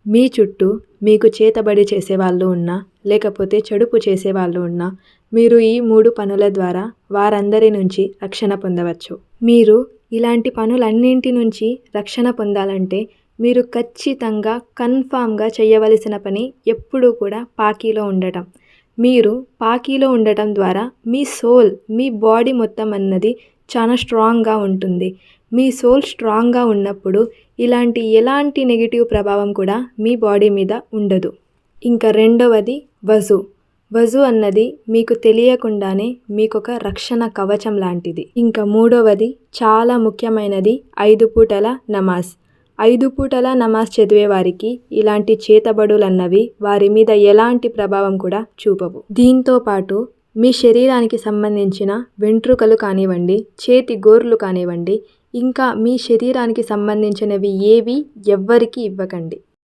మీ చుట్టూ మీకు చేతబడి చేసేవాళ్ళు ఉన్నా, లేకపోతే చెడుపు చేసేవాళ్ళు ఉన్నా, మీరు ఈ 3 పనుల ద్వారా వారందరి నుంచి రక్షణ పొందవచ్చు. మీరు ఇలాంటి పనులన్నింటి నుంచి రక్షణ పొందాలంటే మీరు ఖచ్చితంగా కన్ఫామ్‌గా చేయవలసిన పని ఎప్పుడూ కూడా పాకీలో ఉండటం. మీరు పాకీలో ఉండటం ద్వారా మీ సోల్, మీ బాడీ మొత్తం అన్నది చాలా స్ట్రాంగ్‌గా ఉంటుంది. మీ సోల్ స్ట్రాంగ్‌గా ఉన్నప్పుడు ఎలాంటి నెగెటివ్ ప్రభావం కూడా మీ బాడీ మీద ఉండదు. ఇంకా రెండవది వజు. వజు అన్నది మీకు తెలియకుండానే మీకొక రక్షణ కవచం లాంటిది. ఇంకా మూడవది చాలా ముఖ్యమైనది 5 పూటల నమాజ్. 5 పూటల నమాజ్ చదివే వారికి ఇలాంటి చేతబడులన్నవి వారి మీద ఎలాంటి ప్రభావం కూడా చూపవు. దీంతో పాటు మీ శరీరానికి సంబంధించిన వెంట్రుకలు కానివ్వండి, చేతి గోర్లు కానివ్వండి, ఇంకా మీ శరీరానికి సంబంధించినవి ఏవి ఎవ్వరికీ ఇవ్వకండి.